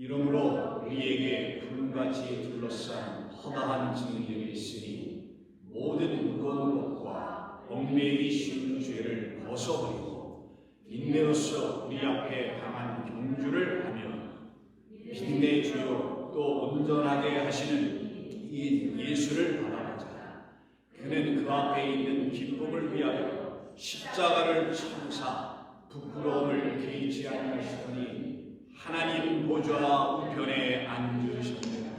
이러므로 우리에게 불같이 둘러싼 허다한 증인들이 있으니 모든 무거운 것과 얽매이기 쉬운 죄를 벗어버리고 인내로서 우리 앞에 당한 경주를 하며 빛내주요 또 온전하게 하시는 이 예수를 바라보자. 그는 그 앞에 있는 기쁨을 위하여 십자가를 참사 부끄러움을 개의치 아니하시더니 하나님 보좌 우편에 앉으셨느니라.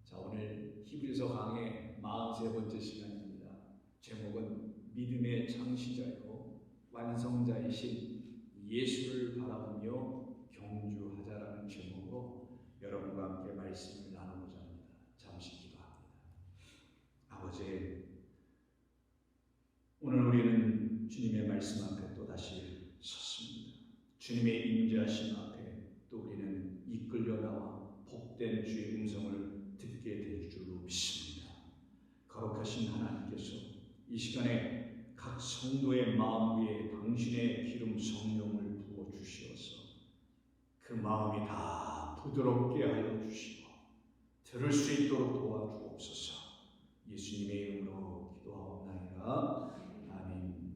자, 오늘 히브리서 강의 43번째 시간입니다. 제목은 믿음의 창시자요 완성자이신 예수를 바라보며 경주하자라는 제목으로 여러분과 함께 말씀을 나누고자 합니다. 잠시 기도합니다. 아버지, 오늘 우리는 주님의 말씀 앞에 또다시 섰습니다. 주님의 임재하심 앞에 또 우리는 이끌려 나와 복된 주의 음성을 듣게 될 줄로 믿습니다. 거룩하신 하나님께서 이 시간에 각 성도의 마음 위에 당신의 기름 성령을 부어주시어서 그 마음이 다 부드럽게 하여 주시고 들을 수 있도록 도와주옵소서. 예수님의 이름으로 기도하옵나이다. 아멘.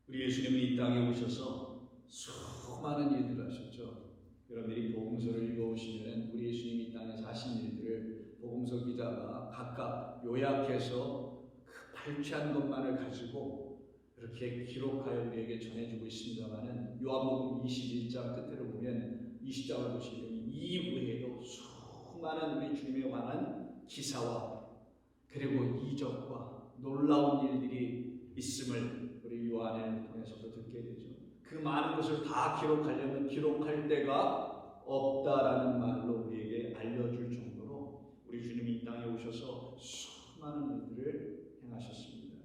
우리 예수님은 이 땅에 오셔서 수많은 일들을 하셨죠. 여러분들이 복음서를 읽어보시면 우리 예수님이 이 땅에서 하신 일들을 복음서 기자가 각각 요약해서 그 발췌한 것만을 가지고 이렇게 기록하여 우리에게 전해주고 있습니다만은 요한복음 21장 끝으로 보면 20장을 보시면 이 외에도 수많은 우리 주님에 관한 기사와 그리고 이적과 놀라운 일들이 있음을 우리 요한을 통해서도 듣게 되죠. 그 많은 것을 다 기록하려면 기록할 데가 없다라는 말로 우리에게 알려줄 정도로 우리 주님이 이 땅에 오셔서 수많은 일들을 행하셨습니다.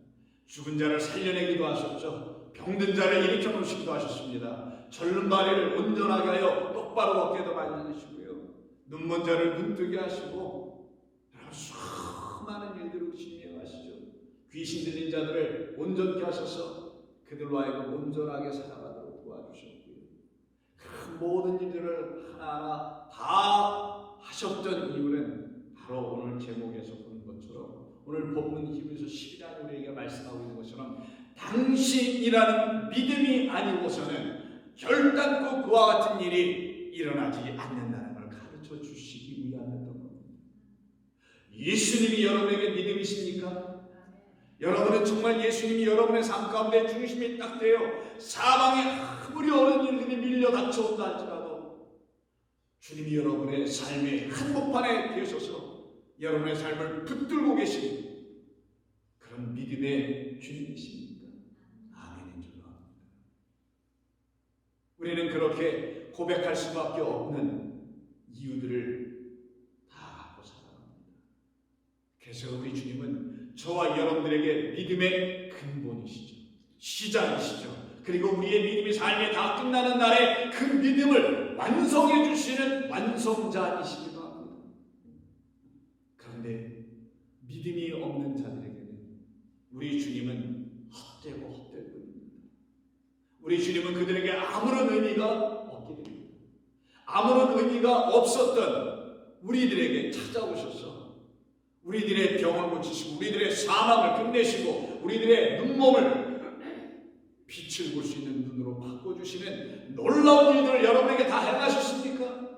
죽은 자를 살려내기도 하셨죠. 병든 자를 일으켜 놓으시기도 하셨습니다. 절른 바리를 온전하게 하여 똑바로 걷게도 만드시고요. 눈먼 자를 눈뜨게 하시고 수많은 일들을 주님이 행하시죠. 귀신 들린 자들을 온전케 하셔서 그들로 하여금 온전하게 살아가도록 도와주셨고요. 그 모든 일들을 하나하나 다 하셨던 이유는 바로 오늘 제목에서 보는 것처럼 오늘 본문 히브리서 12장 우리에게 말씀하고 있는 것처럼 당신이라는 믿음이 아니고서는 결단코 그와 같은 일이 일어나지 않는다는 걸 가르쳐 주시기 위함이었던 겁니다. 예수님이 여러분에게 믿음이십니까? 여러분은 정말 예수님이 여러분의 삶 가운데 중심이 딱 되어 사방에 아무리 어려운 일들이 밀려 닥쳐온다 할지라도 주님이 여러분의 삶의 한복판에 계셔서 여러분의 삶을 붙들고 계신 그런 믿음의 주님이십니다. 아멘인 줄로 압니다. 우리는 그렇게 고백할 수밖에 없는 이유들을 다 갖고 살아갑니다. 그래서 우리 주님은 저와 여러분들에게 믿음의 근본이시죠. 시작이시죠. 그리고 우리의 믿음이 삶에 다 끝나는 날에 그 믿음을 완성해 주시는 완성자이시기도 합니다. 그런데 믿음이 없는 자들에게는 우리 주님은 헛되고 헛될 뿐입니다. 우리 주님은 그들에게 아무런 의미가 없게 됩니다. 아무런 의미가 없었던 우리들에게 찾아오셔서 우리들의 병을 고치시고 우리들의 사망을 끝내시고 우리들의 눈몸을 빛을 볼 수 있는 눈으로 바꿔주시는 놀라운 일들을 여러분에게 다 행하셨습니까?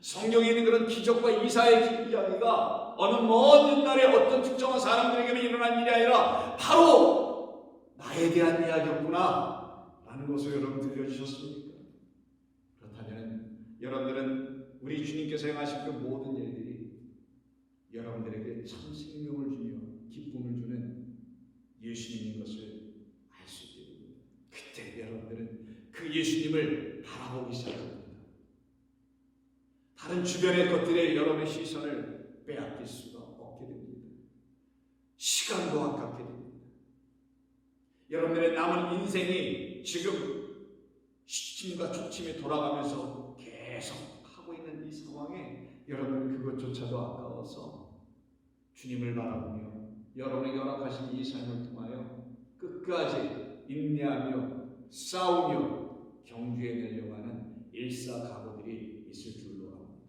성경에 있는 그런 기적과 이사의 이야기가 어느 먼 옛날에 어떤 특정한 사람들에게만 일어난 일이 아니라 바로 나에 대한 이야기였구나 라는 것을 여러분 들려주셨습니까? 그렇다면 여러분들은 우리 주님께서 행하신 그 모든 일들이 여러분들에게 참 생명을 주며 기쁨을 주는 예수님인 것을 알 수 있게 됩니다. 그때 여러분들은 그 예수님을 바라보기 시작합니다. 다른 주변의 것들에 여러분의 시선을 빼앗길 수가 없게 됩니다. 시간도 아깝게 됩니다. 여러분들의 남은 인생이 지금 시침과 초침에 돌아가면서 계속 하고 있는 이 상황에 여러분은 그것조차도 아까워서 주님을 바라보며 여러분에게 허락하신 이 삶을 통하여 끝까지 인내하며 싸우며 경주해내려고 하는 일사각오들이 있을 줄로 압니다.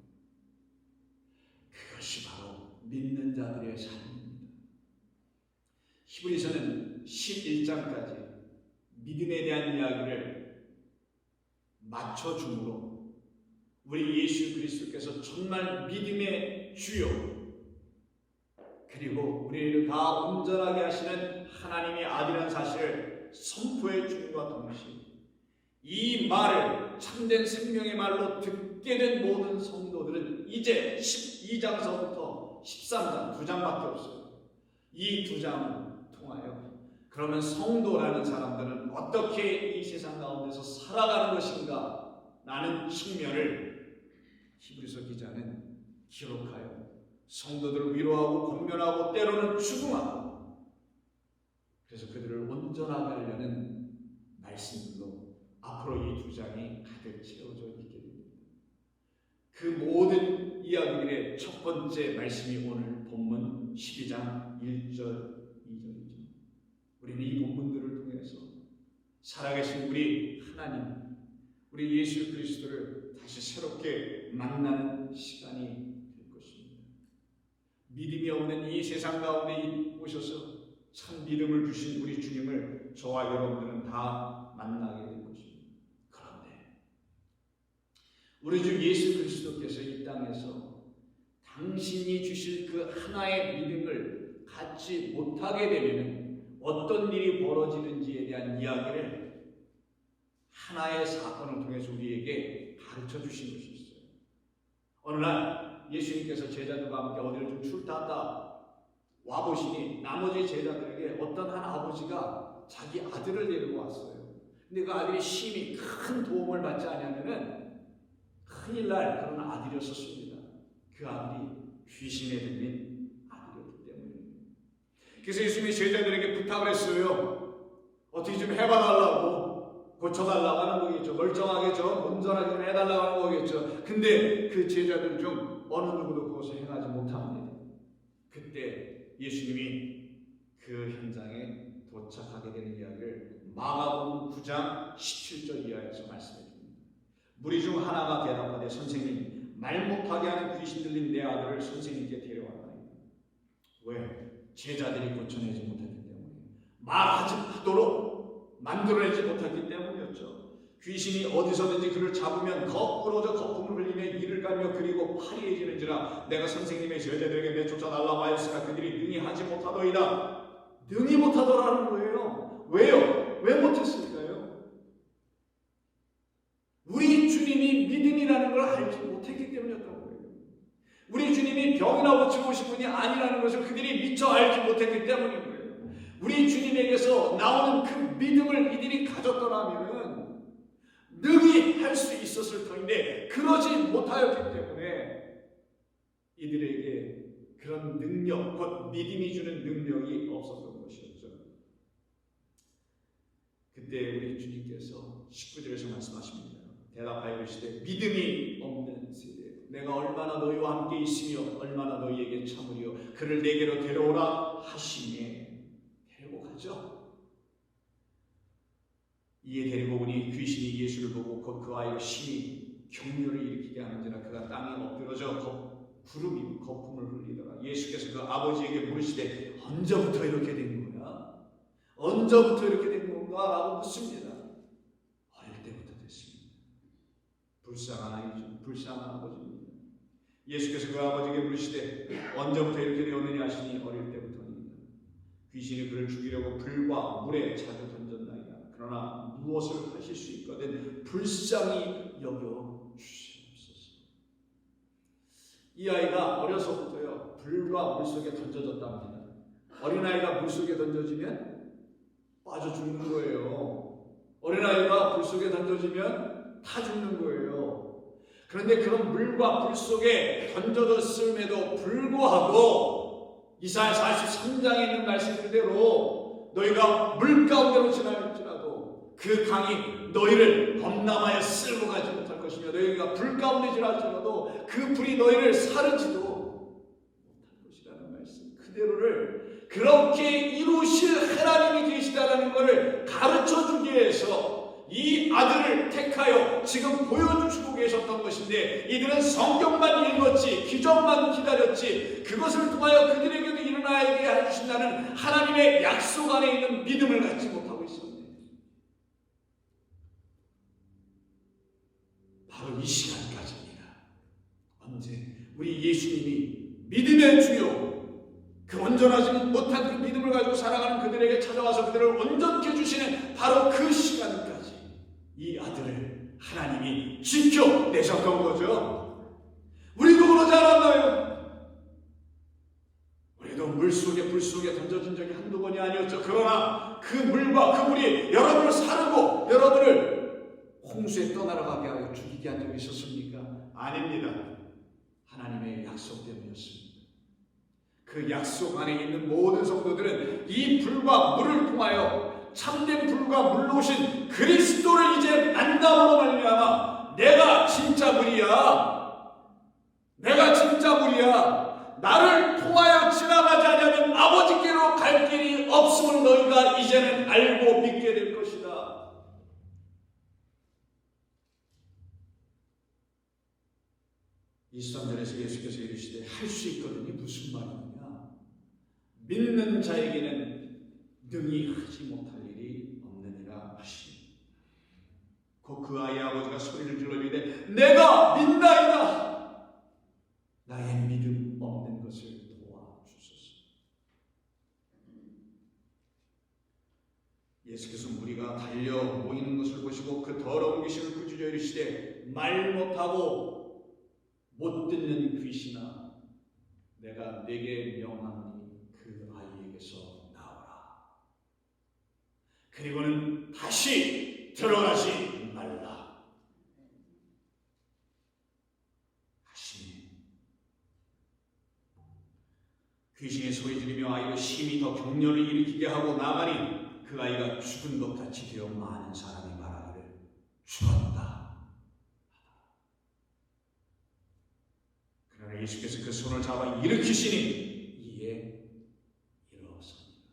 그것이 바로 믿는 자들의 삶입니다. 히브리서는 11장까지 믿음에 대한 이야기를 맞춰주므로 우리 예수 그리스도께서 정말 믿음의 주요 그리고 우리를 다 온전하게 하시는 하나님의 아들이라는 사실을 선포해 주님과 동시에 이 말을 참된 생명의 말로 듣게 된 모든 성도들은 이제 12장서부터 13장 2장밖에 없어요. 이 2장을 통하여 그러면 성도라는 사람들은 어떻게 이 세상 가운데서 살아가는 것인가 라는 측면을 히브리서 기자는 기록하여 성도들을 위로하고 권면하고 때로는 추궁하고 그래서 그들을 온전하게 하려는 말씀들로 앞으로 이 2장이 가득 채워져 있게 됩니다. 그 모든 이야기들의 첫 번째 말씀이 오늘 본문 12장 1절 2절이죠. 우리는 이 본문들을 통해서 살아계신 우리 하나님, 우리 예수 그리스도를 다시 새롭게 만나는 시간이 될 것입니다. 믿음이 없는 이 세상 가운데 오셔서 참 믿음을 주신 우리 주님을 저와 여러분들은 다 만나게 될 것입니다. 그런데 우리 주 예수 그리스도께서 이 땅에서 당신이 주실 그 하나의 믿음을 갖지 못하게 되면 어떤 일이 벌어지는지에 대한 이야기를 하나의 사건을 통해서 우리에게 가르쳐 주신 것이 있어요. 어느 날 예수님께서 제자들과 함께 어디를 좀 출타하다 와보시니 나머지 제자들에게 어떤 한 아버지가 자기 아들을 데리고 왔어요. 근데 그 아들이 심히 큰 도움을 받지 않으면은 큰일 날 그런 아들이었었습니다. 그 아들이 귀신에 들린 아들이었기 때문입니다. 그래서 예수님이 제자들에게 부탁을 했어요. 어떻게 좀 해봐달라고, 고쳐달라고 하는 거겠죠. 멀쩡하게 좀 온전하게 좀 해달라고 하는 거겠죠. 근데 그 제자들 중 어느 누구도 그것을 행하지 못합니다. 그때 예수님이 그 현장에 도착하게 되는 이야기를 마가복음 9장 17절 이하에서 말씀해 줍니다. 무리 중 하나가 대답하되 선생님, 말 못하게 하는 귀신 들린 내 아들을 선생님께 데려왔나이다. 왜? 제자들이 고쳐내지 못했기 때문에, 말하지 않도록 만들어내지 못했기 때문이었죠. 귀신이 어디서든지 그를 잡으면 거꾸로져 거품을 흘리며 이를 갈며 그리고 파리해지는지라 내가 선생님의 제자들에게 내쫓아달라고 하였으나 그들이 능히 하지 못하더이다. 능히 못하더라는 거예요. 왜요? 왜 못했을까요? 우리 주님이 믿음이라는 걸 알지 못했기 때문이었던 거예요. 우리 주님이 병이나 고치고 오신 분이 아니라는 것을 그들이 미처 알지 못했기 때문인 거예요. 우리 주님에게서 나오는 그 믿음을 이들이 가졌더라면 능히 할 수 있었을 터인데 그러지 못하였기 때문에 이들에게 그런 능력, 곧 믿음이 주는 능력이 없었던 것이었죠. 그때 우리 주님께서 19절에서 말씀하십니다. 대답하여 이르시되 믿음이 없는 세대, 내가 얼마나 너희와 함께 있으며 얼마나 너희에게 참으리요 그를 내게로 데려오라 하시니 데리고 가죠. 이에 데리고 오니 귀신이 예수를 보고 곧 그 아이가 심히 경련을 일으키게 하는지라 그가 땅에 엎드러져 구름이 거품을 흘리더라. 예수께서 그 아버지에게 물으시되 언제부터 이렇게 된 거야? 언제부터 이렇게 된 건가? 라고 묻습니다. 어릴 때부터 됐습니다. 불쌍한 아이죠. 불쌍한 아버지입니다. 예수께서 그 아버지에게 물으시되 언제부터 이렇게 되었느냐 하시니 어릴 때부터입니다. 귀신이 그를 죽이려고 불과 물에 자주 던졌나이다. 그러나 무엇을 하실 수 있거든 불쌍히 여겨 주시옵소서. 이 아이가 어려서부터요 불과 물속에 던져졌답니다. 어린아이가 물속에 던져지면 빠져 죽는 거예요. 어린아이가 물속에 던져지면 타 죽는 거예요. 그런데 그런 물과 불 속에 던져졌음에도 불구하고 이사야 43장에 있는 말씀대로 너희가 물 가운데로 지나갈지라도 그 강이 너희를 범람하여 쓸고 가지 못할 것이며 너희가 불 가운데 지나갈지라도 그 불이 너희를 사르지도 못할 것이라는 말씀 그대로를 그렇게 이루실 하나님이 계시다라는 것을 가르쳐주기 위해서 이 아들을 택하여 지금 보여주시고 계셨던 것인데, 이들은 성경만 읽었지 기적만 기다렸지 그것을 통하여 그들에게도 일어나게 해주신다는 하나님의 약속 안에 있는 믿음을 갖지 못하고 있었네요. 바로 이 시간까지입니다. 언제 우리 예수님이 믿음의 주요, 그 온전하지 못한 그 믿음을 가지고 살아가는 그들에게 찾아와서 그들을 온전케 해주시는 바로 그 시간까지 이 아들을 하나님이 지켜내셨던 거죠. 우리도 그러지 않았나요? 우리도 물속에 불속에 던져진 적이 한두 번이 아니었죠. 그러나 그 물과 그 물이 여러분을 사르고 여러분을 홍수에 떠나가게 하여 죽이게 한 적이 있었습니까? 아닙니다. 하나님의 약속 때문이었습니다. 그 약속 안에 있는 모든 성도들은 이 불과 물을 통하여 참된 불과 물로 오신 그리스도를 이제 만남으로 말미암아 내가 진짜 물이야, 내가 진짜 물이야, 나를 통하여 지나가지 않으면 아버지께로 갈 길이 없음을 너희가 이제는 알고 믿게 될 것이다. 이 23절에서 예수께서 이르시되 할 수 있거든요. 무슨 말이냐? 믿는 자에게는 능히 하지 못할 일이 없느니라 하시니, 곧 그 아이의 아버지가 소리를 질러 이르되 내가 믿나이다. 나의 믿음 없는 것을 도와주소서. 예수께서 무리가 달려 모이는 것을 보시고 그 더러운 귀신을 꾸짖어 이르시되 말 못하고 못 듣는 귀신아, 내가 네게 명하노니 그 아이에게서 나오라. 그리고는 다시 들어가지 말라 하시니, 귀신이 소리 지르며 아이를 심히 더 격려를 일으키게 하고 나가니 그 아이가 죽은 것 같이 되어 많은 사람이 말하기를 죽었다. 그러나 예수께서 그 손을 잡아 일으키시니 이에 일어섭니다.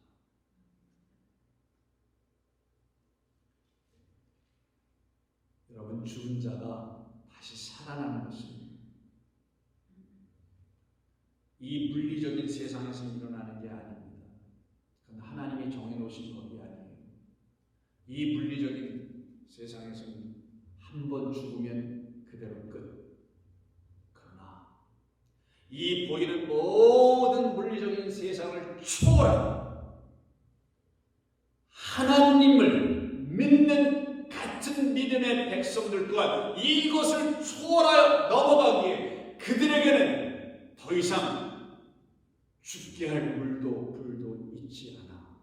여러분, 죽은 자가 다시 살아나는 것은 이 물리적인 세상에서 일어나는 게 아닙니다. 그건 하나님이 정해놓으신 법이 아니에요. 이 물리적인 세상에서는 한 번 죽으면 그대로 끝. 이 보이는 모든 물리적인 세상을 초월한 하나님을 믿는 같은 믿음의 백성들 또한 이것을 초월하여 넘어가기에 그들에게는 더 이상 죽게 할 물도 불도 있지 않아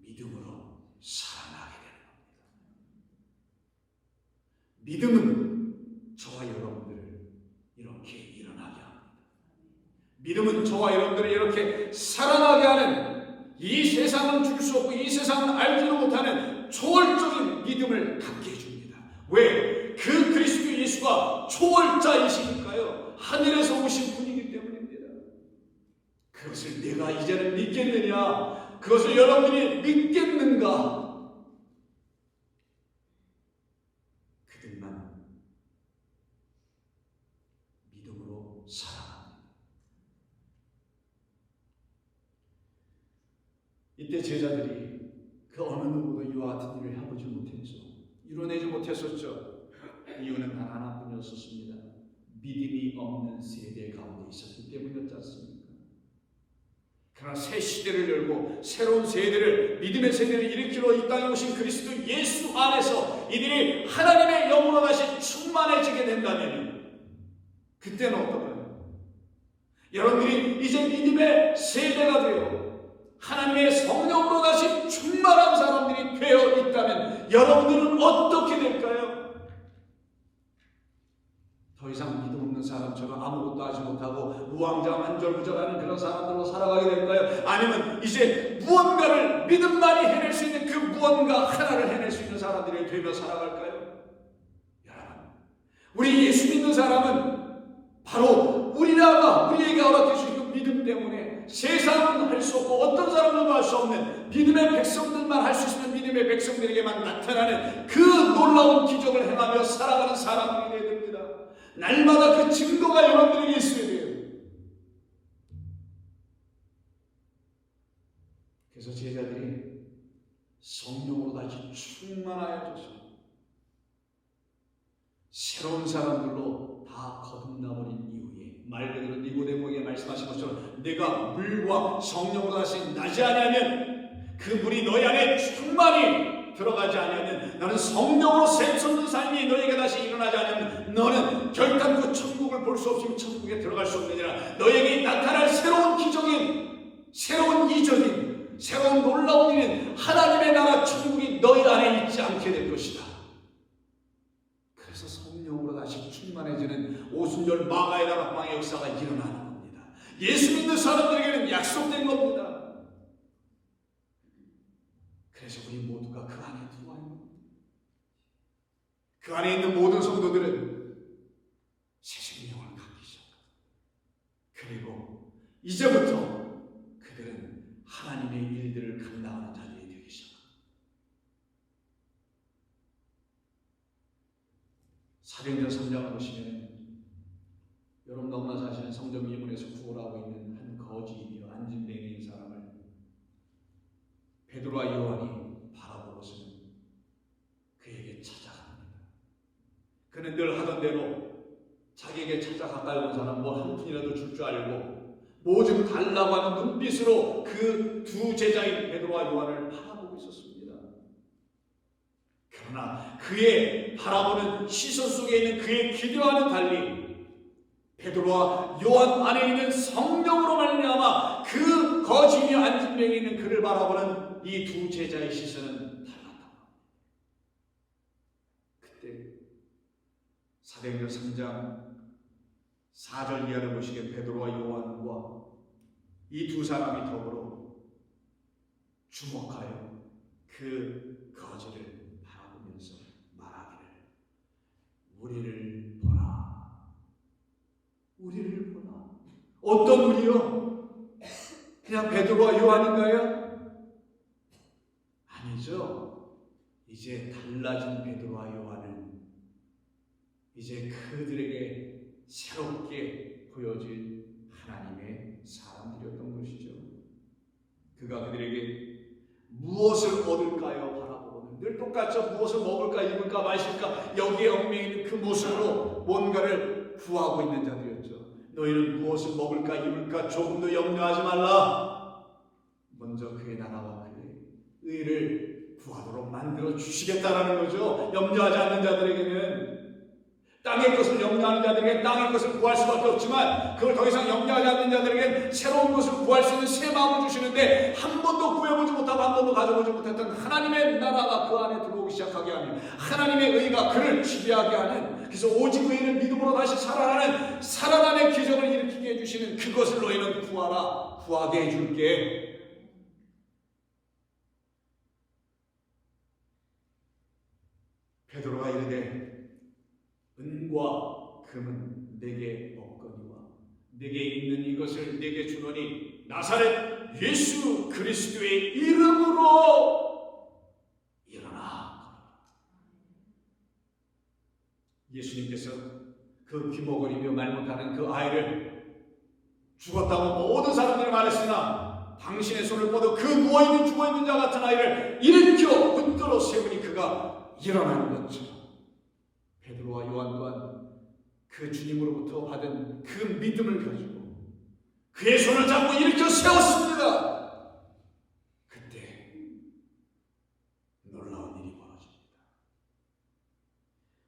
믿음으로 살아나게 되는 겁니다. 믿음은 저와 여러분들을 이렇게 일어나게 합니다. 믿음은 저와 여러분들을 이렇게 살아나게 하는, 이 세상은 줄 수 없고 이 세상은 알지도 못하는 초월적인 믿음을 갖게 해줍니다. 왜? 그 그리스도 예수가 초월자이시니까요. 하늘에서 오신 분이기 때문입니다. 그것을 내가 이제는 믿겠느냐? 그것을 여러분이 믿겠는가? 그들만 살아갑니다. 이때 제자들이 그 어느 누구도 이와 같은 일을 해보지 못했죠. 이뤄내지 못했었죠. 이유는 단 하나뿐이었습니다. 믿음이 없는 세대 가운데 있었기 때문이었지 않습니까? 그러나 새 시대를 열고 새로운 세대를, 믿음의 세대를 일으키러 이 땅에 오신 그리스도 예수 안에서 이들이 하나님의 영으로 다시 충만해지게 된다면 그때는 어떨까요? 여러분들이 이제 믿음의 세대가 되어 하나님의 성령으로 다시 충만한 사람들이 되어 있다면 여러분들은 어떻게 될까요? 더 이상 믿음 없는 사람처럼 아무것도 하지 못하고 무왕자만절부절하는 그런 사람들로 살아가게 될까요? 아니면 이제 무언가를, 믿음만이 해낼 수 있는 그 무언가 하나를 해낼 수 있는 사람들이 되며 살아갈까요? 여러분, 우리 예수 믿는 사람은 바로 우리에게 허락해 주신 그 믿음 때문에 세상은 할 수 없고 어떤 사람들도 할 수 없는 믿음의 백성들만 할 수 있으면 믿음의 백성들에게만 나타나는 그 놀라운 기적을 행하며 살아가는 사람들이 되어야 됩니다. 날마다 그 증거가 여러분들에게 있어야 돼요. 그래서 제자들이 성령으로 다시 충만하여져서 새로운 사람들로 다 거듭나버린 이후에 말 그대로 니고데모에게 말씀하신 것처럼 내가 물과 성령으로 다시 나지 아니하면 그 물이 너희 안에 충만히 들어가지 아니하면 너는 성령으로 샘솟는 삶이 너희에게 다시 일어나지 않으면 너는 결단코 천국을 볼 수 없으면 천국에 들어갈 수 없느니라. 너희에게 나타날 새로운 기적인 새로운 이적인 새로운 놀라운 일은 하나님의 나라 천국이 너희 안에 있지 않게 될 것이다. 그래서 성령으로 다시 충만해지는 오순절 마가의 나라 왕의 역사가 일어나는 겁니다. 예수 믿는 사람들에게는 약속된 겁니다. 그래서 우리 모두가 그 안에 들어와 있는 겁니다. 그 안에 있는 모든 성도들은 새 생명을 갖기 시작합니다. 그리고 이제부터 그들은 하나님의 일들을 감당하는 자들이 되기 시작합니다. 사도행전 3장을 보시면 여러분 너무나 잘 아시는 성전 미문에서 구걸하고 있는 한 거지이며 안진뱅이인 사람을 베드로와 요한이 바라보고서는 그에게 찾아갑니다. 그는 늘 하던 대로 자기에게 찾아 가까이 온 사람 뭐 한 푼이라도 줄 줄 알고 뭐 좀 달라고 하는 눈빛으로 그 두 제자인 베드로와 요한을 바라보고 있었습니다. 그러나 그의 바라보는 시선 속에 있는 그의 기대와는 달리 베드로와 요한 안에 있는 성령으로 말미암아 그 거지이며 안진뱅이에 있는 그를 바라보는 이 두 제자의 시선은 달랐다. 그때 사도행전 3장 4절 이하를 보시기에 베드로와 요한과 이 두 사람이 더불어 주목하여 그 거지를 바라보면서 말하기를 우리를 보라. 우리를 보라. 어떤 우리요? 그냥 베드로와 요한인가요? 아니죠. 이제 달라진 베드로와 요한은 이제 그들에게 새롭게 보여질 하나님의 사람들이었던 것이죠. 그가 그들에게 무엇을 얻을까요? 바라보고는 늘 똑같죠. 무엇을 먹을까, 입을까, 마실까 여기에 얽매여 있는 그 모습으로 뭔가를 구하고 있는 자들이었죠. 너희는 무엇을 먹을까, 입을까 조금도 염려하지 말라. 먼저 그의 나라와 그의 의를 구하도록 만들어 주시겠다라는 거죠. 염려하지 않는 자들에게는 땅의 것을 염려하는 자들에게 땅의 것을 구할 수밖에 없지만 그걸 더 이상 염려하지 않는 자들에게는 새로운 것을 구할 수 있는 새 마음을 주시는데 한 번도 구해보지 못하고 한 번도 가져보지 못했던 하나님의 나라가 그 안에 들어오기 시작하게 하며 하나님의 의가 그를 지배하게 하는 그래서 오직 의인은 믿음으로 다시 살아나는 살아남의 기적을 일으키게 해주시는 그것을 너희는 구하라. 구하게 해줄게. 베드로가 이르되 은과 금은 내게 없거니와 내게 있는 이것을 내게 주노니 나사렛 예수 그리스도의 이름으로 일어나. 예수님께서 그 귀머거리며 말 못하는 그 아이를 죽었다고 모든 사람들이 말했으나 당신의 손을 뻗어 그 누워있는 죽어있는 자 같은 아이를 일으켜 붙들어 세우니 그가 일어나는 거죠. 베드로와 요한 또한 그 주님으로부터 받은 그 믿음을 가지고 그의 손을 잡고 일으켜 세웠습니다. 그때 놀라운 일이 벌어집니다.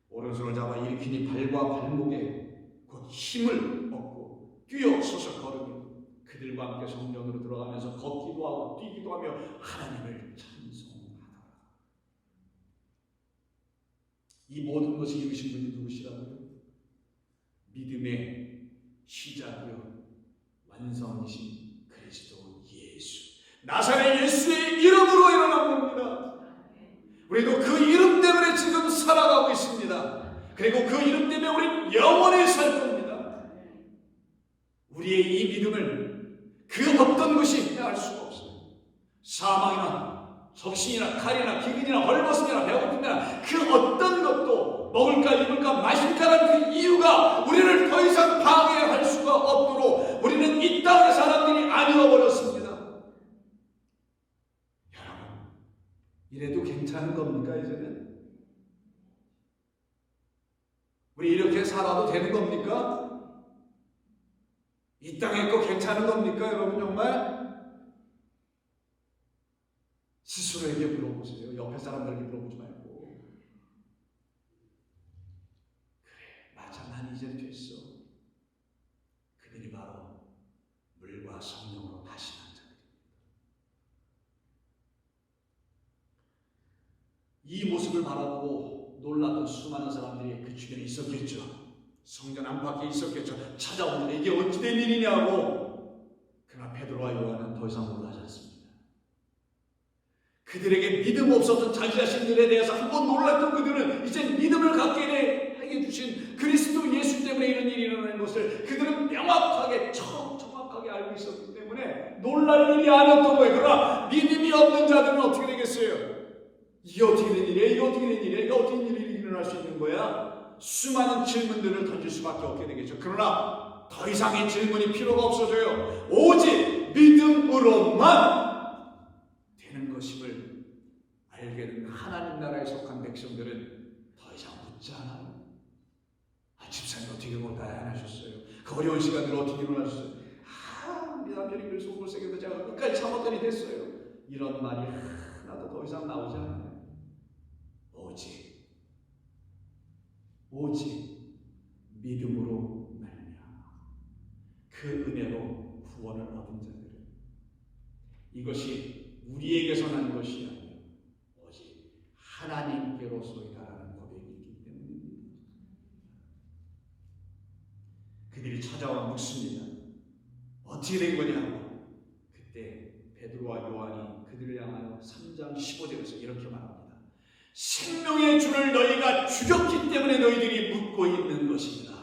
오른손을 잡아 일으키니 발과 발목에 곧 힘을 얻고 뛰어 서서 걸으며 그들과 함께 성전으로 들어가면서 걷기도 하고 뛰기도 하며 하나님을 찬송하더라. 이 모든 것을 이루신 분이 누구시라고요? 믿음의 시작이요 완성이신 그리스도 예수 나사렛 예수의 이름으로 일어난 겁니다. 우리도 그 이름 때문에 지금 살아가고 있습니다. 그리고 그 이름 때문에 우리는 영원히 살 겁니다. 우리 우리의 이 믿음을 그 어떤 것이 해할 수가 없어요. 사망이나 적신이나 칼이나 기근이나 헐벗음이나 배고픔이나 그 어떤 것도 먹을까 입을까 마실까라는 그 이유가 우리를 더 이상 방해할 수가 없도록 우리는 이 땅의 사람들이 아니어버렸습니다. 여러분, 이래도 괜찮은 겁니까? 이제는 우리 이렇게 살아도 되는 겁니까? 이 땅에 거 괜찮은 겁니까? 여러분, 정말 스스로에게 물어보세요. 옆에 사람들에게 물어보지 말고. 그래, 맞아, 난 이제 됐어. 그들이 바로 물과 성령으로 다시 난 자들입니다. 이 모습을 바라보고 놀랐던 수많은 사람들이 그 주변에 있었겠죠. 성전 안팎에 있었겠죠. 찾아오는 이게 어찌된 일이냐고. 그러나 베드로와 요한은 더 이상 놀라지 않습니다. 그들에게 믿음 없었던 자기 자신들에 대해서 한번 놀랐던 그들은 이제 믿음을 갖게 하게 주신 그리스도 예수 때문에 이런 일이 일어나는 것을 그들은 명확하게 정확하게 알고 있었기 때문에 놀랄 일이 아니었던 거예요. 그러나 믿음이 없는 자들은 어떻게 되겠어요? 이게 어떻게 된 일이야? 이게 어떻게 된 일이야? 이게 어떻게 된 일이 일어날 수 있는 거야? 수많은 질문들을 던질 수밖에 없게 되겠죠. 그러나 더 이상의 질문이 필요가 없어져요. 오직 믿음으로만 되는 것임을 알게 된 하나님 나라에 속한 백성들은 더 이상 묻지 않아요. 집사님 어떻게 못다야 안 하셨어요? 그 어려운 시간을 어떻게 일어나셨어요? 우리 남편이 글 속을 새겨도 제가 끝까지 참았더니 됐어요. 이런 말이 하나도 더 이상 나오지 않아요. 오직 믿음으로 말미암아 그 은혜로 구원을 얻은 자들은 이것이 우리에게서 난 것이 아니라 오직 하나님께로서이다라는 고백이 있기 때문입니다. 그들이 찾아와 묻습니다. 어떻게 된 거냐고. 그때 베드로와 요한이 그들을 향하여 3장 15절에서 이렇게 말합니다. 생명의 주를 너희가 죽였기 때문에 너희들이 묻고 있는 것입니다.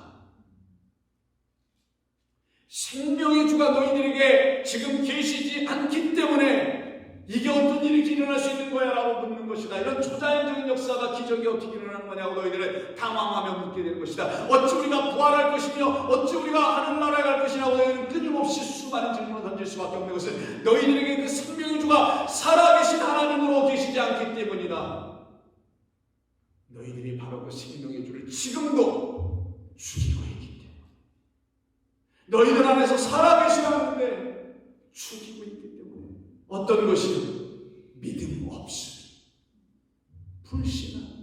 생명의 주가 너희들에게 지금 계시지 않기 때문에 이게 어떤 일이 일어날 수 있는 거야 라고 묻는 것이다. 이런 초자연적인 역사가 기적이 어떻게 일어나는 거냐고 너희들은 당황하며 묻게 되는 것이다. 어찌 우리가 부활할 것이며 어찌 우리가 하늘나라에 갈 것이냐고 너희들은 끊임없이 수많은 질문을 던질 수밖에 없는 것은 너희들에게 그 생명의 주가 살아계신 하나님으로 계시지 않기 때문이다. 너희들이 바로 그 생명의 주를 지금도 죽이고 있기 때문에 너희들 안에서 살아계시는데 죽이고 있기 때문에 어떤 것이 믿음 없음, 불신함.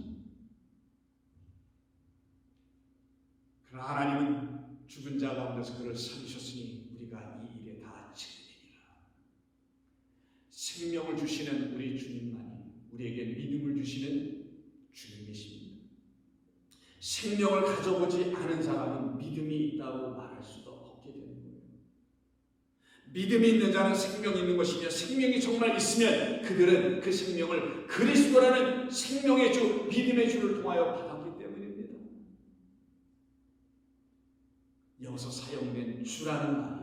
그러나 하나님은 죽은 자 가운데서 그를 살리셨으니 우리가 이 일에 다 증인이라. 생명을 주시는 우리 주님만이 우리에게 믿음을 주시는 주님이십니다. 생명을 가져보지 않은 사람은 믿음이 있다고 말할 수도 없게 되는 거예요. 믿음이 있는 자는 생명이 있는 것이며 생명이 정말 있으면 그들은 그 생명을 그리스도라는 생명의 주, 믿음의 주를 통하여 받았기 때문입니다. 여기서 사용된 주라는 말이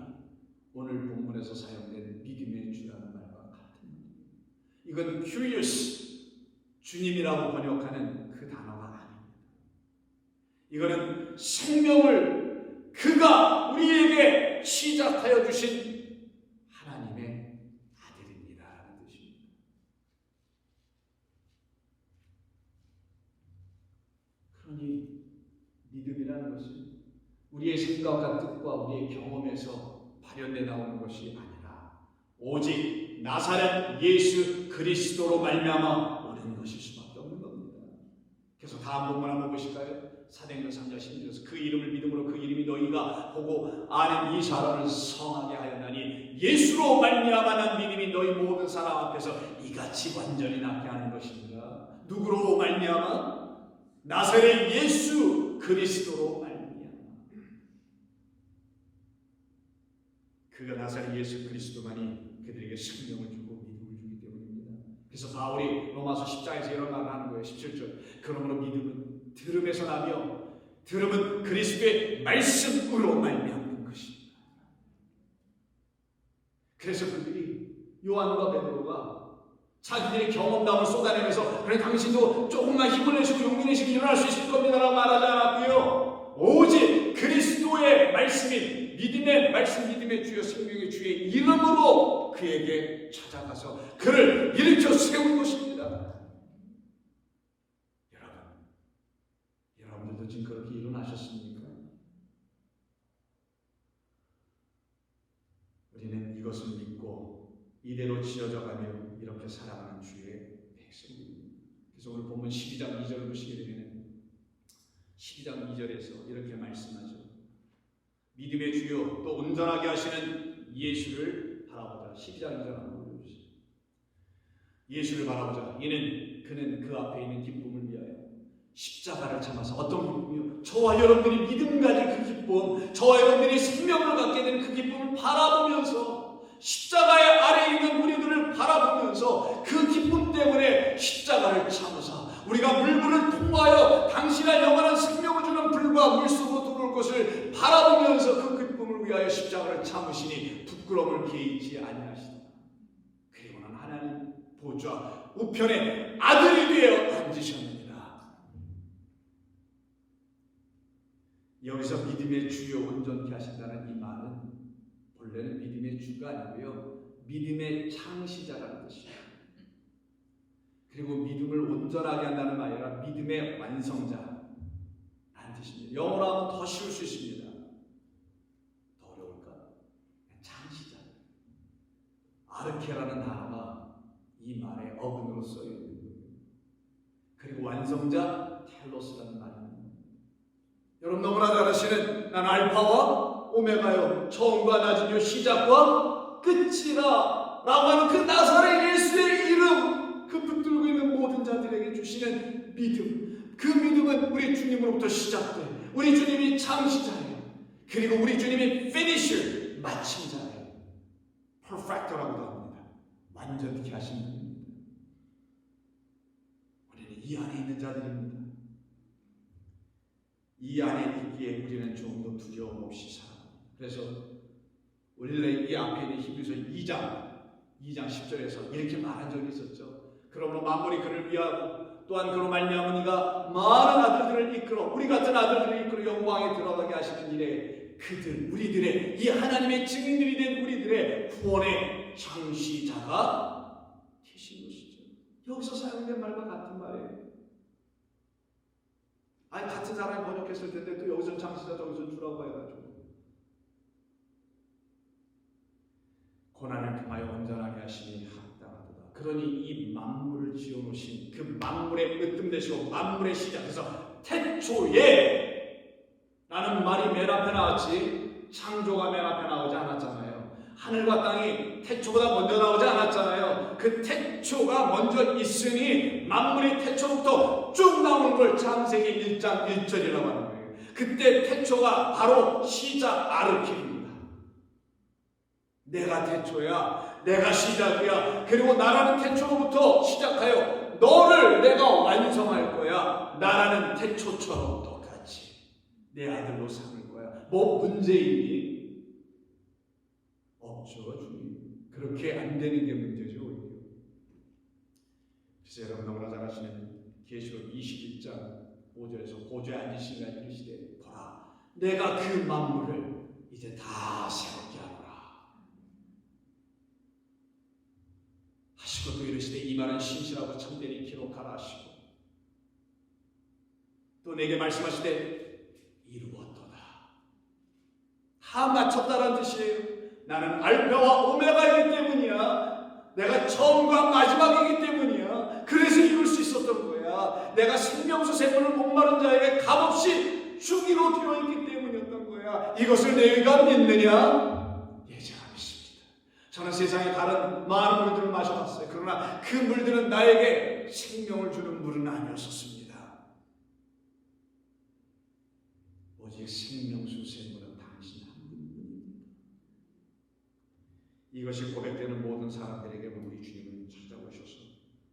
오늘 본문에서 사용된 믿음의 주라는 말과 같은 말입니다. 이건 curious, 주님이라고 번역하는 그 단어가 아닙니다. 이거는 생명을 그가 우리에게 시작하여 주신 하나님의 아들입니다 라는 뜻입니다. 그러니 믿음이라는 것은 우리의 생각과 뜻과 우리의 경험에서 발현돼 나오는 것이 아니라 오직 나사렛 예수 그리스도로 말미암아 것일 수밖에 없는 겁니다. 그래서 다음 본문 한번 보실까요? 사도행전 3장 16절에서 그 이름을 믿음으로 그 이름이 너희가 보고 아는 이 사람을 성하게 하였나니 예수로 말미암아 난 믿음이 너희 모든 사람 앞에서 이같이 완전히 낫게 하는 것입니다. 누구로 말미암아? 나사렛 예수 그리스도로 말미암아. 그가 나사렛 예수 그리스도만이 그들에게 생명을 주고 그래서 바울이 로마서 10장에서 이런 말을 하는 거예요. 17절. 그러므로 믿음은 들음에서 나며 들음은 그리스도의 말씀으로 말미암는 것입니다. 그래서 그들이 요한과 베드로가 자기들의 경험담을 쏟아내면서 그래 당신도 조금만 힘을 내시고 용기 내시고 일어날 수 있을 겁니다라고 말하지 않았고요. 오직 그리스도의 말씀인 믿음의 말씀, 믿음의 주여 생명의 주의 이름으로 그에게 찾아가서 그를 일으켜 세운 것입니다. 여러분들도 지금 그렇게 일어나셨습니까? 우리는 이것을 믿고 이대로 지어져 가며 이렇게 살아가는 주의 백성입니다. 그래서 오늘 본문 12장 2절을 보시게 되면 12장 2절에서 이렇게 말씀하죠. 믿음의 주요 또 온전하게 하시는 예수를 바라보자. 12장 2절 한번 보여주시죠. 예수를 바라보자. 그는 그 앞에 있는 기쁨을 위하여 십자가를 참아서 어떤 기쁨이요? 저와 여러분들이 믿음 가질 그 기쁨, 저와 여러분들이 생명을 갖게 되는 그 기쁨을 바라보면서 십자가의 아래에 있는 우리들을 바라보면서 그 기쁨 때문에 십자가를 참으사 우리가 물불을 통과하여 당신의 영원한 생명을 주는 불과 물 속으로 들어올 것을 바라보면서 그 기쁨을 위하여 십자가를 참으시니 부끄러움을 개의치 아니하시다. 그리고는 하나님 보좌 우편에 아들이 되어 앉으셨느니라. 여기서 믿음의 주요 온전케 하신다는 이 말은 본래는 믿음의 주가 아니고요, 믿음의 창시자라는 뜻이에요. 그리고 믿음을 온전하게 한다는 말이 아니라 믿음의 완성자라는 뜻입니다. 영어로 하면 더 쉬울 수 있습니다. 더 어려울까? 창시자. 아르케라는 단어가 이 말의 어근으로 쓰여 있는 거예요. 그리고 완성자 텔로스라는 말입니다. 여러분 너무나 잘 아시는 난 알파와 오메가요 처음과 나중이요 시작과 끝이라 라고 하는 그 나사렛 예수의 이름, 그 붙들고 있는 모든 자들에게 주시는 믿음, 그 믿음은 우리 주님으로부터 시작돼. 우리 주님이 창시자예요. 그리고 우리 주님이 finisher, 마침자예요. perfect라고도 합니다. 완전케 하신 분입니다. 우리는 이 안에 있는 자들입니다. 이 안에 있기에 우리는 조금 더 두려움 없이 살아갑니다. 그래서 원래 이 앞에 있는 히브리서 2장 10절에서 이렇게 말한 적이 있었죠. 그러므로 만물이 그를 위하고 또한 그로 말미암은 이가 많은 아들들을 이끌어 우리 같은 아들들을 이끌어 영광에 들어가게 하시는 일에 그들 우리들의 이 하나님의 증인들이 된 우리들의 구원의 창시자가 되신 것이죠. 여기서 사용된 말과 같은 말이에요. 아니 같은 사람이 번역했을 텐데 또 여기서 창시자 저기서 주라고 해가지고 고난을 통하여 온전하게 하시니 합당하도다. 그러니 이 만물을 지어놓으신 그 만물의 으뜸되시고 만물의 시작에서 태초에 라는 말이 맨 앞에 나왔지 창조가 맨 앞에 나오지 않았잖아요. 하늘과 땅이 태초보다 먼저 나오지 않았잖아요. 그 태초가 먼저 있으니 만물이 태초부터 쭉 나오는 걸 창세기 1장 1절이라고 하는 거예요. 그때 태초가 바로 시작 아르케입니다. 내가 태초야, 내가 시작이야. 그리고 나라는 태초로부터 시작하여 너를 내가 완성할 거야. 나라는 태초처럼 똑같이 내 아들로 삼을 거야. 뭐 문제 있니? 없죠, 주님. 그렇게 안 되는 게 문제죠, 오히려. 그래서 여러분 너무나 잘 아시는 계시록 21장 5절에서 보좌에 앉으신 이가 이르시되 보라, 내가 그 만물을 이제 다 새롭게 하노라 하시고 또 이르시되 이 말은 신실하고 참되니 기록하라 하시고 또 내게 말씀하시되 이루었도다. 다 마쳤다라는 뜻이에요. 나는 알파와 오메가이기 때문이야. 내가 처음과 마지막이기 때문이야. 그래서 이룰 수 있었던 거야. 내가 생명수 생물을 목마른 자에게 값없이 주기로 되어 있기 때문이었던 거야. 이것을 너희가 믿느냐? 예, 제가 믿습니다. 저는 세상에 다른 많은 물들을 마셔봤어요. 그러나 그 물들은 나에게 생명을 주는 물은 아니었었습니다. 오직 생명수 생물은 당신 한 분뿐입니다. 이것이 고백되는 모든 사람들에게 우리 주님은 찾아오셔서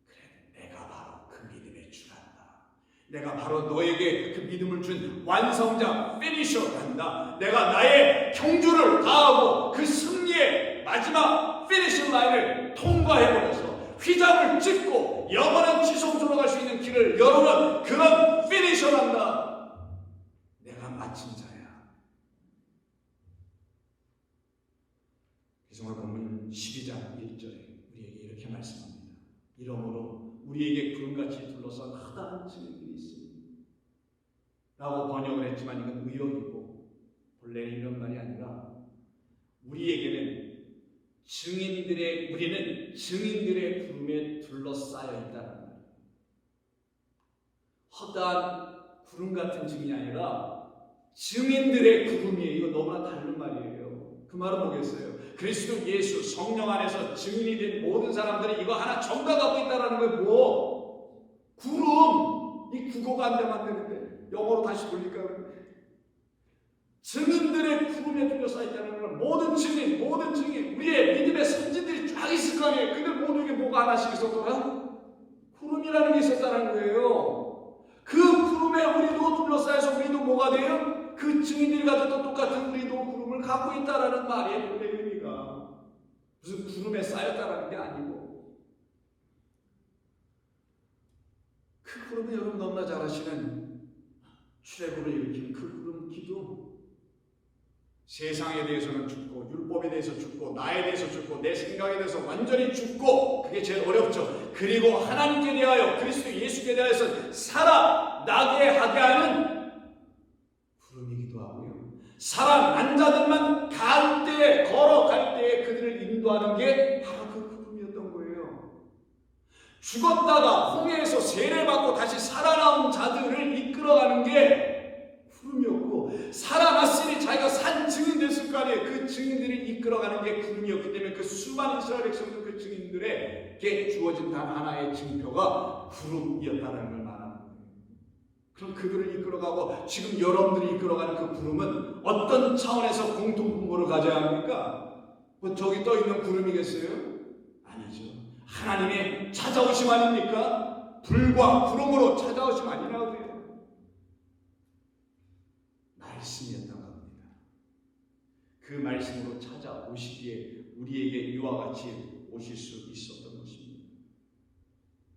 그래, 내가 바로 그 믿음의 주란다. 내가 바로 너에게 그 믿음을 준 완성자 피니셔란다. 내가 나의 경주를 다하고 그 승리의 마지막 피니시 라인을 통과해버려서 휘장을 찢고 영원한 지성소로 갈 수 있는 길을 열어놓은 그런 피니셔란다. 내가 마친 자야. 그래서 오늘 본문 12장 1절에 우리에게 이렇게 말씀합니다. 이러므로 우리에게 구름같이 둘러싼 허다한 증인들이 있습니다. 라고 번역을 했지만 이건 의역이고 본래는 이런 말이 아니라 우리는 증인들의 구름에 둘러싸여 있다는 말이에요. 허다한 구름 같은 증인이 아니라 증인들의 구름이에요. 이거 너무나 다른 말이에요. 그 말은 뭐겠어요? 그리스도 예수 성령 안에서 증인이 된 모든 사람들이 이거 하나 정답하고 있다는 거예요. 뭐? 구름! 이 국어가 안 되면 안 되는데 영어로 다시 돌릴까? 증인들의 구름에 둘러싸여 있다는 건 모든 증인, 우리의 믿음의 선진들이 쫙 있을 거 아니에요. 그들 모두에게 뭐가 하나씩 있었더라? 구름이라는 게 있었다는 거예요. 그 구름에 우리도 둘러싸여서 우리도 뭐가 돼요? 그 증인들이 가졌던 똑같은 우리도 구름을 갖고 있다라는 말이에요. 본래 의미가 무슨 구름에 쌓였다라는 게 아니고, 그 구름은 여러분 너무나 잘 아시는 출애굽을 일으킨 그 구름 기둥. 세상에 대해서는 죽고, 율법에 대해서 죽고, 나에 대해서 죽고, 내 생각에 대해서 완전히 죽고, 그게 제일 어렵죠. 그리고 하나님께 대하여, 그리스도 예수께 대하여서 살아나게 하게 하는 구름이기도 하고요. 살아난 자들만 갈 때에, 걸어갈 때에 그들을 인도하는 게 바로 그 구름이었던 거예요. 죽었다가 홍해에서 세례를 받고 다시 살아나온 자들을 이끌어가는 게 구름이었고, 살아났으니 자기가 산 증인 됐을 거 아니에요. 그 증인들이 이끌어가는 게 구름이었기 때문에 그 수많은 이스라엘 백성들, 그 증인들에게 주어진 단 하나의 증표가 구름이었다는 걸 말하는 거예요. 그럼 그들을 이끌어가고 지금 여러분들이 이끌어가는 그 구름은 어떤 차원에서 공통분모를 가져야 합니까? 뭐 저기 떠있는 구름이겠어요? 아니죠. 하나님의 찾아오심 아닙니까? 불과 구름으로 찾아오심 아니라고 돼요. 말씀이었던 겁니다. 그 말씀으로 찾아오시기에 우리에게 이와 같이 오실 수 있었던 것입니다.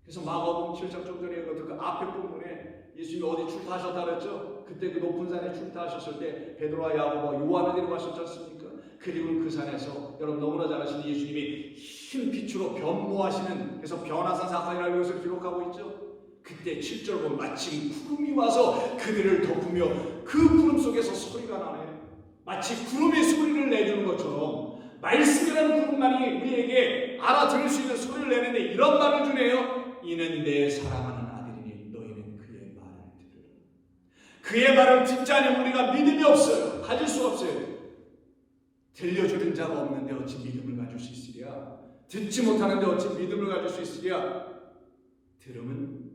그래서 마가복음 7장 좀 전에 그 앞에 본문에 예수님이 어디 출타하셨다 그랬죠? 그때 그 높은 산에 출타하셨을 때 베드로와 야고보와 요한을 데려가셨지 않습니까? 그리고 그 산에서 여러분 너무나 잘 아시는 예수님이 흰 빛으로 변모하시는, 그래서 변화산 사건이라고 이것을 기록하고 있죠. 그때 7절 보면 마침 구름이 와서 그들을 덮으며 그 구름 속에서 소리가 나네요. 마치 구름이 소리를 내주는 것처럼 말씀이라는 구름만이 우리에게 알아들을 수 있는 소리를 내는데 이런 말을 주네요. 이는 내 사랑하는 아들이니 너희는 그의 말을 들으라. 그의 말을 듣지 않으면 우리가 믿음이 없어요. 가질 수가 없어요. 들려주는 자가 없는데 어찌 믿음을 가질 수 있으랴. 듣지 못하는데 어찌 믿음을 가질 수 있으랴. 들음은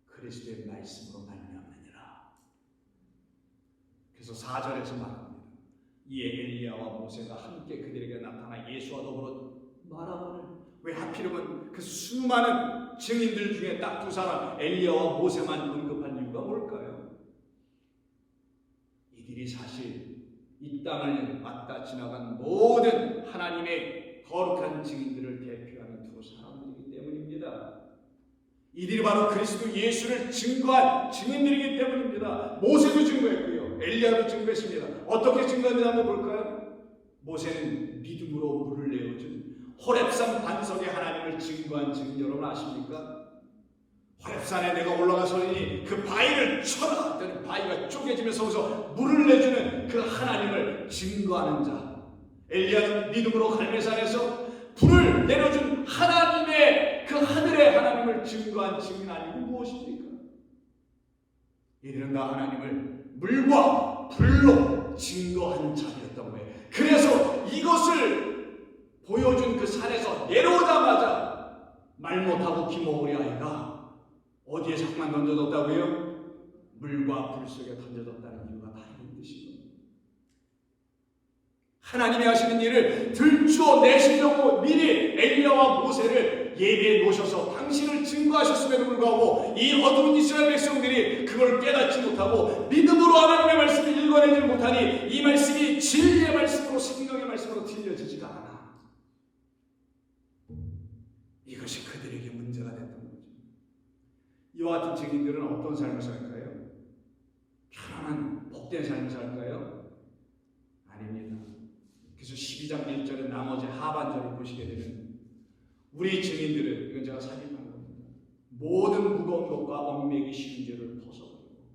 그리스도의 말씀으로 말미암느니라. 그래서 4절에서 말합니다. 이에 엘리야와 모세가 함께 그들에게 나타나 예수와 더불어 말하거늘. 왜 하필이면 그 수많은 증인들 중에 딱 두 사람 엘리야와 모세만 언급한 이유가 뭘까요? 이들이 사실 이 땅을 맞다 지나간 모든 하나님의 거룩한 증인들을 대표하는 두 사람들이기 때문입니다. 이들이 바로 그리스도 예수를 증거한 증인들이기 때문입니다. 모세도 증거했고요. 엘리야도 증거했습니다. 어떻게 증거했는지 한번 볼까요? 모세는 믿음으로 물을 내어준 호렙산 반석에 하나님을 증거한 증인 여러분 아십니까? 호렙산에 내가 올라가서니 그 바위를 쳐라 했더니 바위가 쪼개지면서 거기서 물을 내주는 그 하나님을 증거하는 자. 엘리야는 믿음으로 갈멜산에서 불을 내려준 하나님의 그 하늘의 하나님을 증거한 증인 아니고 무엇입니까? 이들은 다 하나님을 물과 불로 증거한 자리였던 거예요. 그래서 이것을 보여준 그 산에서 내려오자마자 말 못하고 기모으리 아이가 어디에 자꾸만 던져뒀다고요? 물과 불 속에 던져뒀다는 이유가 다 있는 뜻이거든요. 하나님이 하시는 일을 들추어내시려고 미리 엘리야와 모세를 예비해 놓으셔서 당신을 증거하셨음에도 불구하고 이 어두운 이스라엘 백성들이 그걸 깨닫지 못하고 믿음으로 하나님의 말씀을 읽어내지 못하니 이 말씀이 진리의 말씀으로 생명의 말씀으로 들려지지가 않아. 이것이 그들에게 문제가 됐던 거죠. 이와 같은 증인들은 어떤 삶을 살까요? 편안한 복된 삶을 살까요? 아닙니다. 그래서 12장 1절의 나머지 하반절을 보시게 되면 우리 증인들은, 이건 제가 삽입한 겁니다, 모든 무거운 것과 얽매기 쉬운 죄를 벗어버리고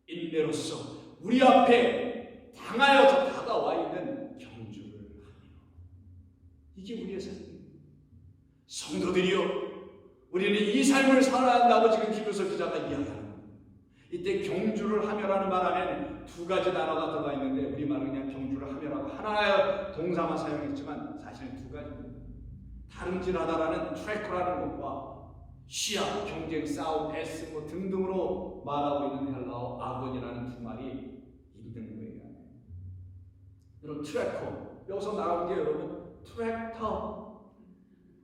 인내로서 우리 앞에 당하여 다가와 있는 경주를 하며, 이게 우리의 삶입니다. 성도들이여, 우리는 이 삶을 살아야 한다고 지금 히브리서 기자가 이야기하는 겁니다. 이때 경주를 하며라는 말 안에는 두 가지 단어가 들어가 있는데 우리말은 그냥 경주를 하며라고 하나의 동사만 사용했지만 사실은 두 가지입니다. 다름질하다라는 트래커라는 것과 시합, 경쟁, 싸움, 애쓰 등등으로 말하고 있는 헬라어 아곤이라는 두 말이 있는 거예요. 여러분, 트래커, 여기서 나온 게 여러분 트랙터.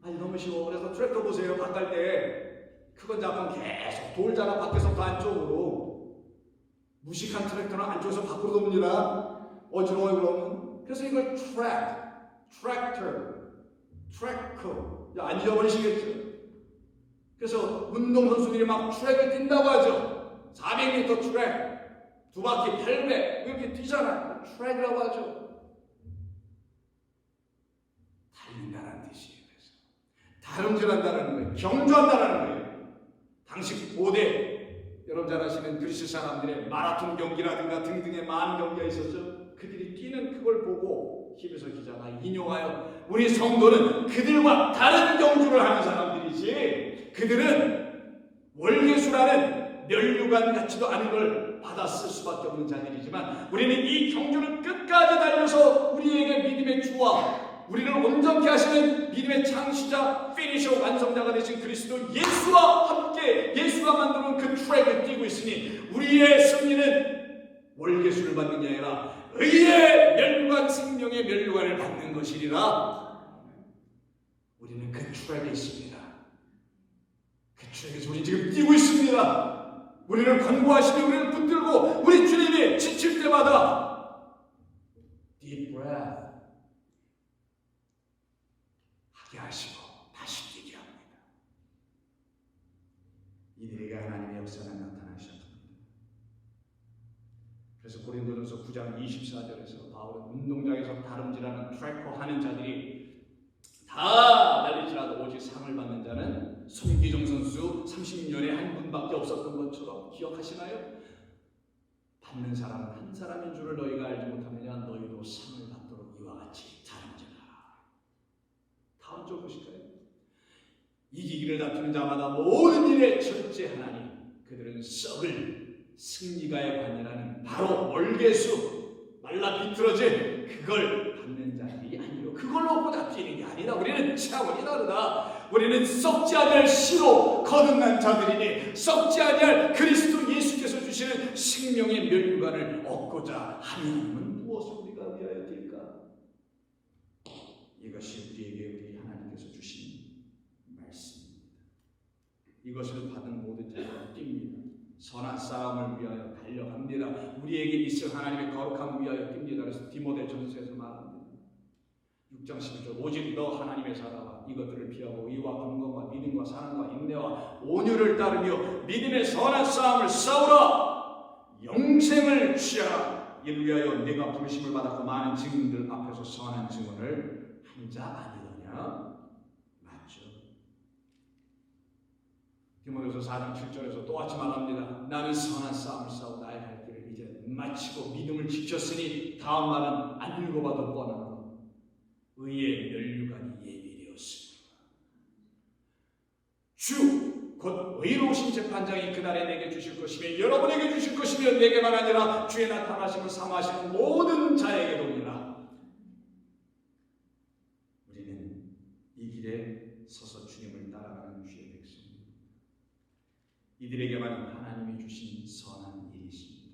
아니 너무 쉬워. 그래서 트랙터 보세요. 밭 갈 때 크건 작건 계속 돌잖아. 밖에서부터 안쪽으로. 무식한 트랙터는 안쪽에서 밖으로 돕니다. 어지러워요 그러면. 그래서 이걸 트랙터, 안 잊어버리시겠죠? 그래서 운동선수들이 막 트랙을 뛴다고 하죠. 400m 트랙, 두 바퀴 800 이렇게 뛰잖아요. 트랙이라고 하죠. 달린다는 뜻이에요. 다름질한다는 거예요. 경주한다는 거예요. 당시 고대, 여러분 잘 아시는 그리스 사람들의 마라톤 경기라든가 등등의 많은 경기가 있었죠. 그들이 뛰는 그걸 보고 히브리서 기자가 인용하여 우리 성도는 그들과 다른 경주를 하는 사람들이지, 그들은 월계수라는 멸류관 같지도 않은 걸 받아 쓸 수밖에 없는 자들이지만 우리는 이 경주를 끝까지 달려서 우리에게 믿음의 주와 우리를 온전케 하시는 믿음의 창시자, 피니셔, 완성자가 되신 그리스도 예수와 함께 예수가 만들어놓은 그 트랙을 뛰고 있으니 우리의 승리는 월계수를 받는 게 아니라 의의 멸류관, 생명의 멸류관을 받는 것이리라. 우리는 그 트랙에 있습니다. 그 트랙에서 우리 지금 뛰고 있습니다. 우리를 권고하시며 우리를 붙들고 우리 주님이 지칠 때마다 deep breath 하시고 다시 뛰게 합니다. 이들에게 하나님의 역사가 나타나셨습니다. 그래서 고린도전서 9장 24절에서 바울은 운동장에서 다름질하는 트래커 하는 자들이 다 달릴지라도 오직 상을 받는 자는 손기정 선수 30년에 한 분밖에 없었던 것처럼 기억하시나요? 받는 사람은 한 사람인 줄을 너희가 알지 못하느냐. 너희도 상을 받도록 이와 같이 다름질하라. 다음 절 보실까요? 이기기를 다투는 자마다 모든 일에 첫째 하나님, 그들은 썩을 승리가의 관이라는 바로 월계수, 말라 비틀어진 그걸 받는 자들이 아니요, 그걸 놓고 다투는 게 아니다. 우리는 차원이 다르다. 우리는 썩지 아니할 씨로 거듭난 자들이니 썩지 아니할 그리스도 예수께서 주시는 생명의 멸류관을 얻고자 하나님은 무엇을 우리가 위하여 뛸까? 이것이 우리에게 우리 하나님께서 주신 말씀입니다. 이것을 받은 모든 자가 뜁니다. 선한 싸움을 위하여 달려갑니다. 우리에게 있을 하나님의 거룩함을 위하여 뜁니다. 그래서 디모데전서에서 말합니다. 6장 11절 오직 너 하나님의 사랑과 이것들을 피하고 의와 긍휼과 믿음과 사랑과 인내와 온유를 따르며 믿음의 선한 싸움을 싸우라. 영생을 취하라. 이를 위하여 내가 부르심을 받았고 많은 증인들 앞에서 선한 증언을 한 자 아니더냐. 맞죠. 디모데후서 4장 7절에서 또같이 말합니다. 나는 선한 싸움을 싸우고 나의 갈 길을 이제 마치고 믿음을 지켰으니 다음 말은 안 읽어봐도 뻔한 것. 의의 멸류관이 예비되었습니다. 주, 곧 의로우신 재판장이 그날에 내게 주실 것이며 여러분에게 주실 것이며 내게만 아니라 주의 나타나심을 사모하시는 모든 자에게 돕니다. 우리는 이 길에 서서 주님을 따라가는 주의 백성입니다. 이들에게만 하나님이 주신 선한 일이 있습니다.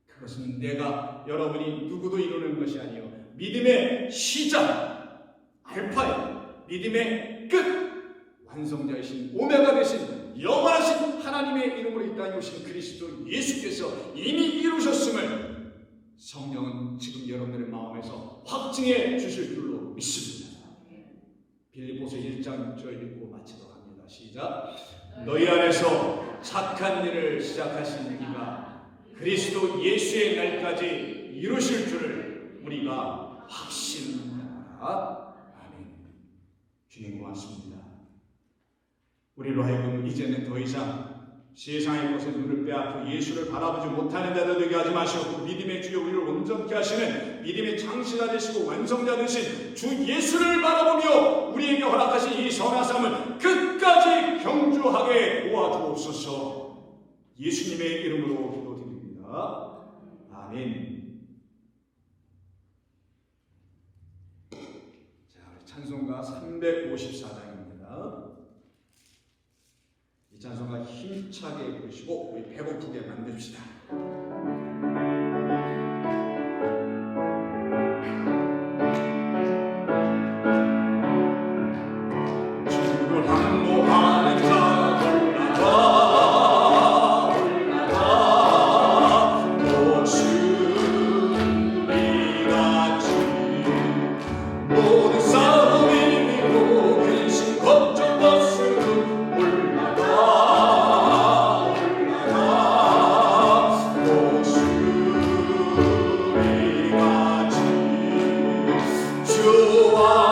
그것은 내가, 여러분이 누구도 이루는 것이 아니요 믿음의 시작, 알파의 믿음의 끝, 완성자이신 오메가 되신 영원하신 하나님의 이름으로 이 땅에 오신 그리스도 예수께서 이미 이루셨음을 성령은 지금 여러분들의 마음에서 확증해 주실 줄로 믿습니다. 빌립보서 1장 6절 읽고 마치도록 시작. 너희 안에서 착한 일을 시작하신 이가 그리스도 예수의 날까지 이루실 줄을 우리가 확신하노라. 아멘. 주님 고맙습니다. 우리로 하여금 이제는 더 이상 세상의 것에 눈을 빼앗고 예수를 바라보지 못하는 자들 되게 하지 마시고 믿음의 주여 우리를 온전케 하시는 믿음의 창시자 되시고 완성자 되신 주 예수를 바라보며 우리에게 허락하신 이 선한 삶을 끝까지 경주하게 도와주옵소서. 예수님의 이름으로 기도드립니다. 아멘. 자, 찬송가 354장입니다. 이 찬송가 힘차게 부르시고 우리 배고프게 만듭시다. 주를 항모하는 자 올라가 목숨이같이 모든 싸움 이기고 근심 걱정 벗으고 올라가 목숨이같이 주와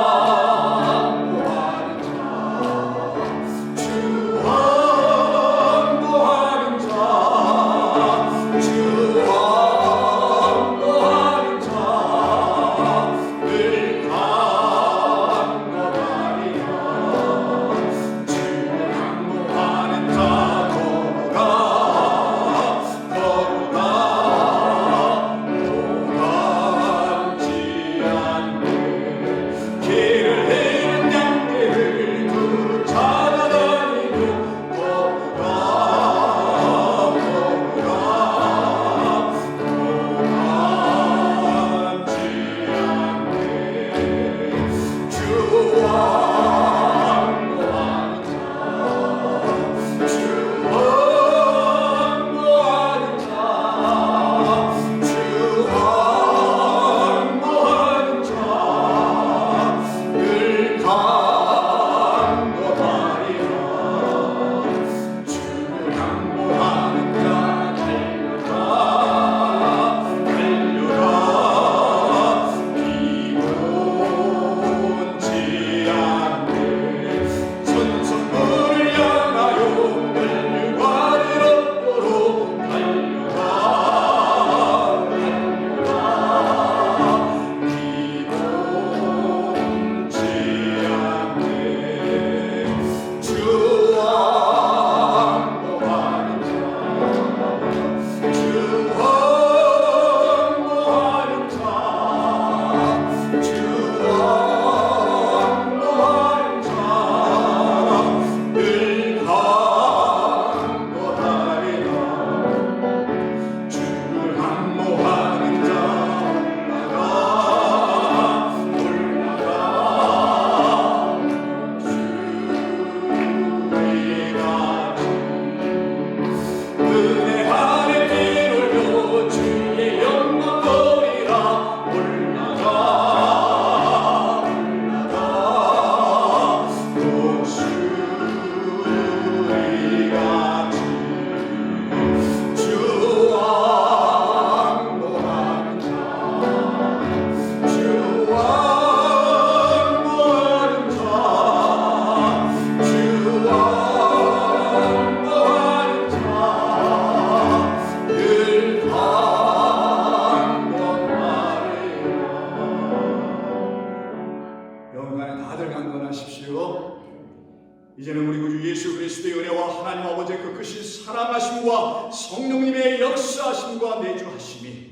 이제는 우리 구주 예수 그리스도의 은혜와 하나님 아버지의 그 크신 사랑하심과 성령님의 역사하심과 내주하심이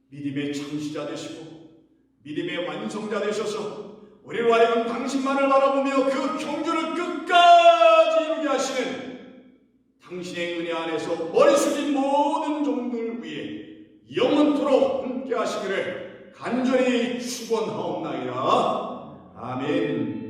믿음의 창시자 되시고 믿음의 완성자 되셔서 우리로 하여금 당신만을 바라보며 그 경주를 끝까지 이루게 하시는 당신의 은혜 안에서 머리 숙인 모든 종들 위에 영원토록 함께 하시기를 간절히 축원하옵나이다. 아멘.